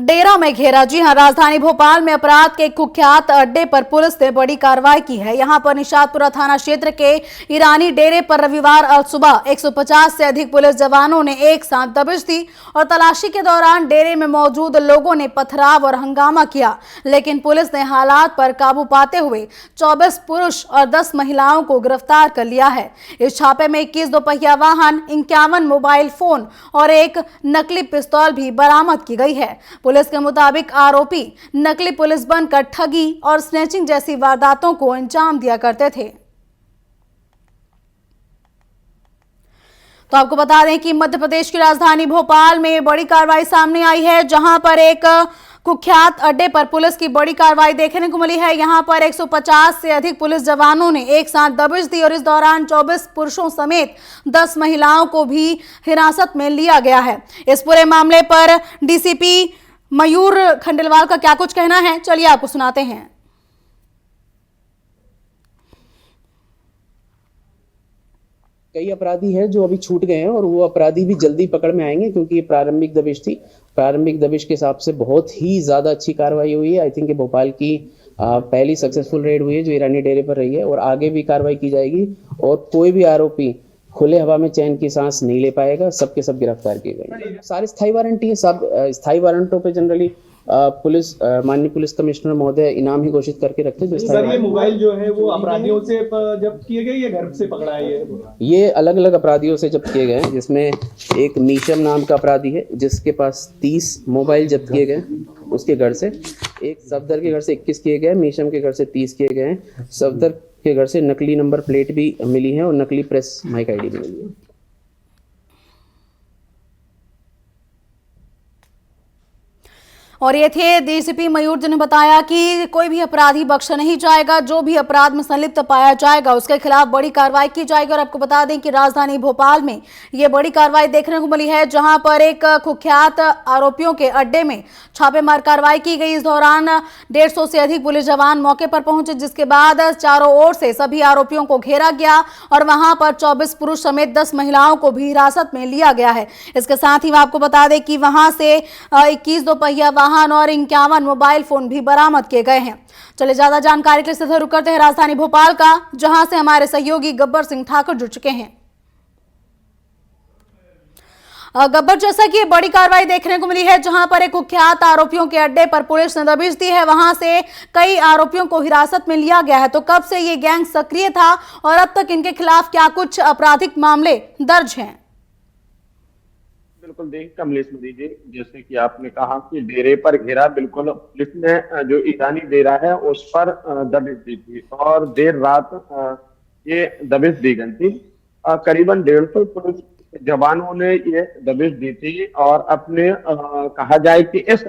डेरा में घेरा। जी हां, राजधानी भोपाल में अपराध के कुख्यात अड्डे पर पुलिस ने बड़ी कार्रवाई की है। यहां पर निशातपुरा थाना क्षेत्र के ईरानी डेरे पर रविवार सुबह 150 से अधिक पुलिस जवानों ने एक साथ दबिश दी और तलाशी के दौरान डेरे में मौजूद लोगों ने पथराव और हंगामा किया, लेकिन पुलिस ने हालात पर काबू पाते हुए 24 पुरुष और 10 महिलाओं को गिरफ्तार कर लिया है। इस छापे में 21 दोपहिया वाहन, 51 मोबाइल फोन और एक नकली पिस्तौल भी बरामद की गई है। पुलिस के मुताबिक आरोपी नकली पुलिस बनकर ठगी और स्नैचिंग जैसी वारदातों को अंजाम दिया करते थे। तो आपको बता दें कि मध्य प्रदेश की राजधानी भोपाल में बड़ी कार्रवाई सामने आई है, जहां पर एक कुख्यात अड्डे पर पुलिस की बड़ी कार्रवाई देखने को मिली है। यहां पर 150 से अधिक पुलिस जवानों ने एक साथ दबिश दी और इस दौरान 24 पुरुषों समेत 10 महिलाओं को भी हिरासत में लिया गया है। इस पूरे मामले पर डीसीपी मयूर खंडेलवाल का क्या कुछ कहना है, चलिए आपको सुनाते हैं। कई अपराधी हैं जो अभी छूट गए हैं और वो अपराधी भी जल्दी पकड़ में आएंगे, क्योंकि ये प्रारंभिक दबिश थी। प्रारंभिक दबिश के हिसाब से बहुत ही ज्यादा अच्छी कार्रवाई हुई है। आई थिंक भोपाल की पहली सक्सेसफुल रेड हुई है जो ईरानी डेरे पर रही है, और आगे भी कार्रवाई की जाएगी और कोई भी आरोपी खुले हवा में चैन की सांस नहीं ले पाएगा। सबके सब गिरफ्तार किए गए। सारे स्थायी वारंट ही है। सब स्थायी वारंटों पे जनरली पुलिस माननीय पुलिस कमिश्नर महोदय इनाम ही घोषित करके रखते हैं। सर, ये मोबाइल जो है वो अपराधियों से जब्त किए गए या घर से पकड़ा है? ये अलग अलग अपराधियों से जब्त किए गए हैं, जिसमें एक मीशम नाम का अपराधी है जिसके पास 30 मोबाइल जब्त किए गए, उसके घर से। एक सफदर के घर से 21 किए गए, मीशम के घर से 30 किए गए हैं। सफदर के घर से नकली नंबर प्लेट भी मिली है और नकली प्रेस माइक आईडी भी मिली है। और ये थे डीसीपी मयूर, जिन्होंने बताया कि कोई भी अपराधी बख्शा नहीं जाएगा। जो भी अपराध में संलिप्त पाया जाएगा उसके खिलाफ बड़ी कार्रवाई की जाएगी। और आपको बता दें कि राजधानी भोपाल में ये बड़ी कार्रवाई देखने को मिली है, जहां पर एक कुख्यात आरोपियों के अड्डे में छापेमार कार्रवाई की गई। इस दौरान 150 से अधिक पुलिस जवान मौके पर पहुंचे, जिसके बाद चारों ओर से सभी आरोपियों को घेरा गया और वहां पर 24 पुरुष समेत 10 महिलाओं को भी हिरासत में लिया गया है। इसके साथ ही आपको बता दें कि वहां से 21 दोपहिया वाहन और 51 मोबाइल फोन भी बरामद किए गए हैं। चलिए ज्यादा जानकारी के लिए रुक करते हैं राजधानी भोपाल का, जहां से हमारे सहयोगी गब्बर सिंह ठाकुर जुड़ चुके हैं। गब्बर, जैसा कि बड़ी कार्रवाई देखने को मिली है, जहां पर एक कुख्यात आरोपियों के अड्डे पर पुलिस ने दबिश दी है, वहां से कई आरोपियों को हिरासत में लिया गया है। तो कब से ये गैंग सक्रिय था और अब तक इनके खिलाफ क्या कुछ आपराधिक मामले दर्ज हैं? बिल्कुल, देखिए कमलेश मोदी जी, जैसे कि आपने कहा कि डेरे पर घेरा, बिल्कुल पुलिस ने जो ईरानी डेरा है उस पर दबिश दी थी और देर रात ये दबिश दी गई थी। करीबन 150 पुलिस जवानों ने ये दबिश दी थी और अपने कहा जाए कि इस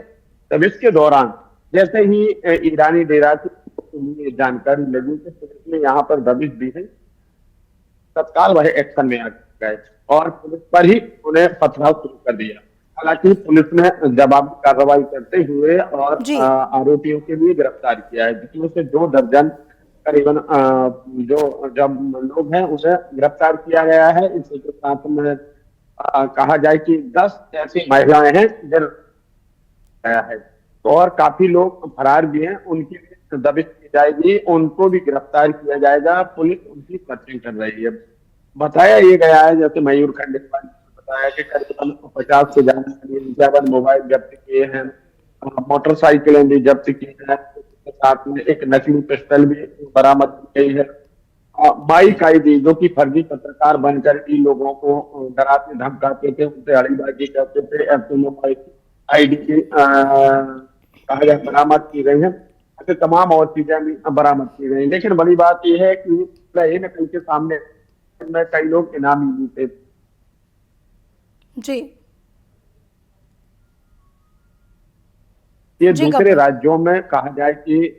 दबिश के दौरान जैसे ही ईरानी डेरा की जानकारी लगी कि पुलिस ने यहाँ पर दबिश दी है, तत्काल वह एक्शन में आ गए और पुलिस पर ही उन्हें पथराव शुरू कर दिया। हालांकि पुलिस ने जवाबी कार्रवाई करते हुए और आरोपियों के लिए गिरफ्तार किया है, जिसमें से 2 दर्जन करीबन जो जब लोग हैं उसे गिरफ्तार किया गया है। इसी के साथ में कहा जाए कि 10 ऐसी महिलाएं हैं जिन है और काफी लोग फरार भी हैं, उनकी भी दबिश की जाएगी, उनको भी गिरफ्तार किया जाएगा। पुलिस उनकी सर्चिंग कर रही है। बताया ये गया है, जैसे मयूर खंडेलवाल ने बताया कि करीबन 50 से ज्यादा 51 मोबाइल जब्त किए हैं, मोटरसाइकिलें भी जब्त की हैं, उसके साथ में एक नकली पिस्टल भी बरामद की गई है। माइक आईडी, जो कि फर्जी पत्रकार बनकर भी लोगों को डराते धमकाते थे, उनसे अड़ीबाजी करते थे, मोबाइल आईडी की कहा जाए बरामद की गई है। ऐसे तमाम और चीजें भी बरामद की गई। लेकिन बड़ी बात यह है कि कहीं के सामने में कई लोग इनामी भी थे। जी, ये दूसरे राज्यों में कहा जाए कि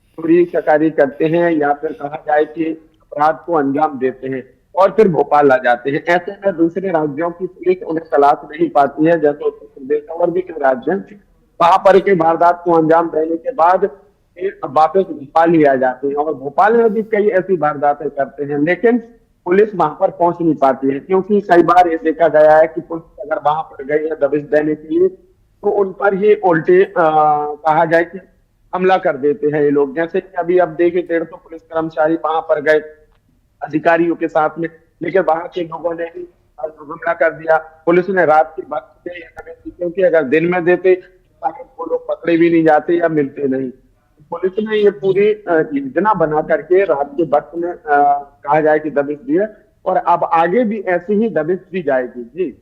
चोरी चकारी करते हैं या फिर कहा जाए कि अपराध को अंजाम देते हैं और फिर भोपाल आ जाते हैं। ऐसे में दूसरे राज्यों की पुलिस उन्हें तलाश नहीं पाती है, जैसे उत्तर प्रदेश और भी कई राज्य हैं। वहां पर के वारदात को अंजाम देने के बाद वापस भोपाल ही आ जाते हैं और भोपाल में भी कई ऐसी वारदातें करते हैं। लेकिन पुलिस वहां पर पहुंच नहीं पाती है, क्योंकि कई बार ये देखा गया है कि पुलिस अगर वहां पर गई है दबिश देने के लिए तो उन पर ही उल्टे कहा जाए कि हमला कर देते हैं ये लोग। जैसे कि अभी अब देखिए 150 पुलिस कर्मचारी वहां पर गए अधिकारियों के साथ में, लेकिन वहां के लोगों ने ही हमला कर दिया। पुलिस ने रात के वक्त में ये दबिश दी, क्योंकि अगर दिन में देते तो शायद वो लोग पकड़े भी नहीं जाते या मिलते नहीं। पुलिस ने ये पूरी योजना बना करके रात के वक्त में कहा जाए कि दबिश दी है, और अब आगे भी ऐसी ही दबिश दी जाएगी। जी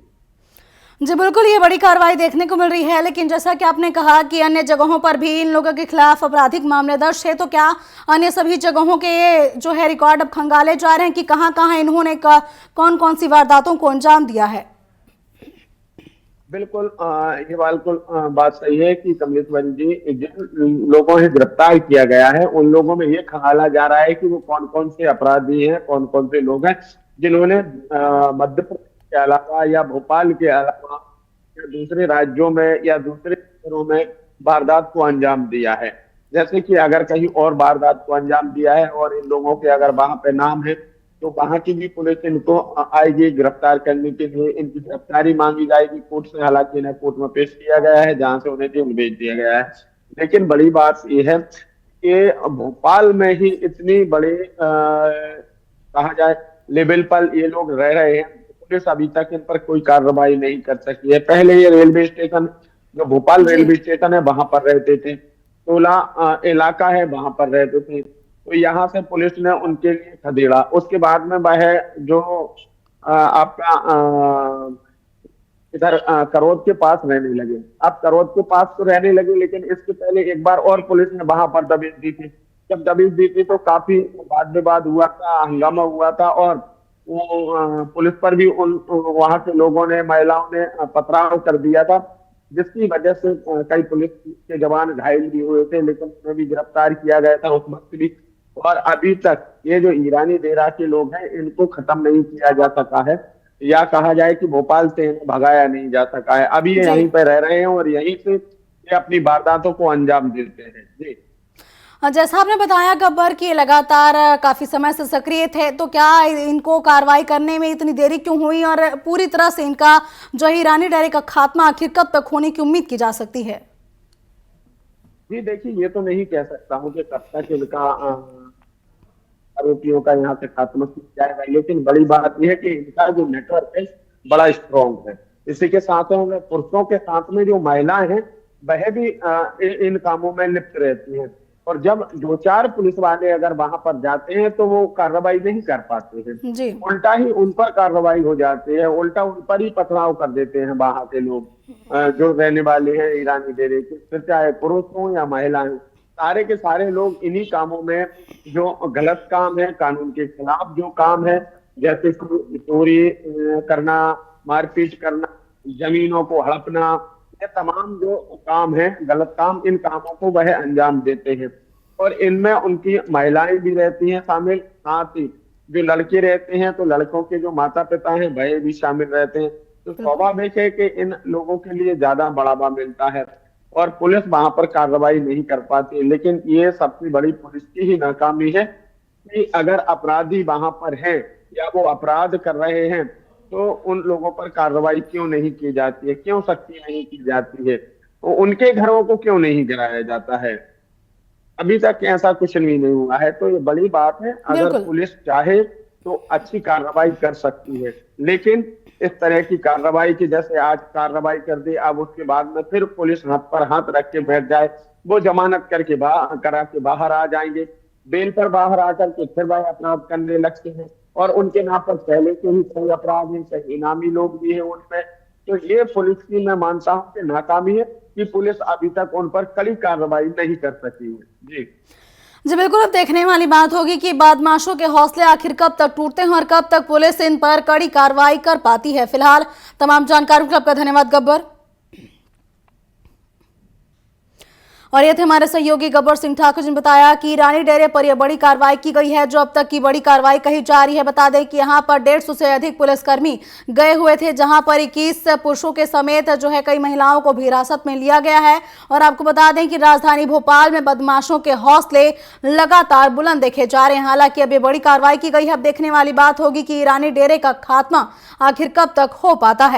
जी बिल्कुल, ये बड़ी कार्रवाई देखने को मिल रही है, लेकिन जैसा कि आपने कहा कि अन्य जगहों पर भी इन लोगों के खिलाफ आपराधिक मामले दर्ज है, तो क्या अन्य सभी जगहों के जो है रिकॉर्ड अब खंगाले जा रहे हैं कि कहां कहां इन्होंने कौन कौन सी वारदातों को अंजाम दिया है? बिल्कुल, ये बिल्कुल बात सही है कि कमलेश्वर जी, जिन लोगों से गिरफ्तार किया गया है उन लोगों में ये खंगाला जा रहा है कि वो कौन कौन से अपराधी हैं, कौन कौन से लोग हैं जिन्होंने मध्य प्रदेश के अलावा या भोपाल के अलावा या दूसरे राज्यों में या दूसरे शहरों में वारदात को अंजाम दिया है। जैसे कि अगर कहीं और वारदात को अंजाम दिया है और इन लोगों के अगर वहां पे नाम है तो वहां की भी पुलिस इनको आएगी गिरफ्तार करने के लिए, इनकी गिरफ्तारी मांगी जाएगी कोर्ट से। हालांकि इन्हें कोर्ट में पेश किया गया है जहां से उन्हें जेल भेज दिया गया है। लेकिन बड़ी बात यह है कि भोपाल में ही इतनी बड़े कहा जाए लेवल पर ये लोग रह रहे हैं, पुलिस अभी तक इन पर कोई कार्रवाई नहीं कर सकी है। पहले ये रेलवे स्टेशन, जो भोपाल रेलवे स्टेशन है, वहां पर रहते थे, टोला इलाका है वहां पर रहते थे, तो यहाँ से पुलिस ने उनके लिए खदेड़ा। उसके बाद में वह जो आपका इधर करौद के पास रहने लगे। अब करौद के पास तो रहने लगे, लेकिन इसके पहले एक बार और पुलिस ने वहां पर दबिश दी थी। जब दबिश दी थी तो काफी वाद विवाद हुआ था, हंगामा हुआ था, और वो पुलिस पर भी उन वहां के लोगों ने, महिलाओं ने पथराव कर दिया था, जिसकी वजह से कई पुलिस के जवान घायल भी हुए थे, लेकिन उन्हें भी गिरफ्तार किया गया था उस वक्त भी। और अभी तक ये जो ईरानी डेरा के लोग हैं इनको खत्म नहीं किया जा सका है, या कहा जाए कि भोपाल से इन्हें भगाया नहीं जा सका है। अभी ये यहीं पर रह रहे हैं और यहीं से ये अपनी वारदातों को अंजाम देते हैं। जी जैसा आपने बताया गब्बर कि ये लगातार काफी समय से सक्रिय थे, तो क्या इनको कार्रवाई करने में इतनी देरी क्यों हुई और पूरी तरह से इनका जो ईरानी डेरे का खात्मा आखिर कब तक होने की उम्मीद की जा सकती है? जी देखिए, ये तो नहीं कह सकता हूँ कि कब तक इनका आरोपियों का यहाँ से खात्मा किया जाएगा, लेकिन बड़ी बात यह है कि इनका जो नेटवर्क है बड़ा स्ट्रॉन्ग है। इसी के साथ में पुरुषों के साथ में जो महिलाएं हैं वह भी इन कामों में लिप्त रहती हैं, और जब 2-4 पुलिस वाले अगर वहां पर जाते हैं तो वो कार्रवाई नहीं कर पाते हैं जी। उल्टा ही उन पर कार्रवाई हो जाती है, उल्टा उन पर ही पथराव कर देते हैं वहां के लोग जो रहने वाले हैं ईरानी डेरे के, फिर चाहे पुरुष हो या महिलाएं, सारे के सारे लोग इन्हीं कामों में, जो गलत काम है, कानून के खिलाफ जो काम है, जैसे चोरी करना, मारपीट करना, जमीनों को हड़पना, ये तमाम जो काम है गलत काम, इन कामों को वह अंजाम देते हैं। और इनमें उनकी महिलाएं भी रहती हैं शामिल, साथ ही जो लड़के रहते हैं तो लड़कों के जो माता पिता हैं वह भी शामिल रहते हैं। तो स्वाभाविक है कि इन लोगों के लिए ज्यादा बढ़ावा मिलता है और पुलिस वहां पर कार्रवाई नहीं कर पाती। लेकिन ये सबसे बड़ी पुलिस की ही नाकामी है कि अगर अपराधी वहां पर हैं या वो अपराध कर रहे हैं तो उन लोगों पर कार्रवाई क्यों नहीं की जाती है, क्यों सख्ती नहीं की जाती है, तो उनके घरों को क्यों नहीं गिराया जाता है। अभी तक ऐसा कुछ नहीं हुआ है, तो ये बड़ी बात है। अगर पुलिस चाहे तो अच्छी कार्रवाई कर सकती है, लेकिन इस तरह की कार्रवाई की, जैसे आज कार्रवाई कर दी, अब उसके बाद में फिर पुलिस हाथ पर हाथ रख के बैठ जाए, वो जमानत करके करा के बाहर आ जाएंगे, बेल पर बाहर आकर के फिर वह अपराध करने लगते हैं, और उनके नाम पर पहले से ही कई अपराध हैं, कई इनामी लोग भी हैं उनमें। तो ये पुलिस की मैं मानता हूं कि नाकामी है कि पुलिस अभी तक उन पर कड़ी कार्रवाई नहीं कर सकी है। जी बिल्कुल, अब देखने वाली बात होगी कि बदमाशों के हौसले आखिर कब तक टूटते हैं और कब तक पुलिस इन पर कड़ी कार्रवाई कर पाती है। फिलहाल तमाम जानकारियों के लिए आपका धन्यवाद गब्बर। और ये थे हमारे सहयोगी गब्बर सिंह ठाकुर जी ने बताया कि ईरानी डेरे पर यह बड़ी कार्रवाई की गई है, जो अब तक की बड़ी कार्रवाई कही जा रही है। बता दें कि यहां पर 150 से अधिक पुलिसकर्मी गए हुए थे, जहां पर 21 पुरुषों के समेत जो है कई महिलाओं को भी हिरासत में लिया गया है। और आपको बता दें कि राजधानी भोपाल में बदमाशों के हौसले लगातार बुलंद देखे जा रहे हैं। हालांकि अब ये बड़ी कार्रवाई की गई है। अब देखने वाली बात होगी कि ईरानी डेरे का खात्मा आखिर कब तक हो पाता है।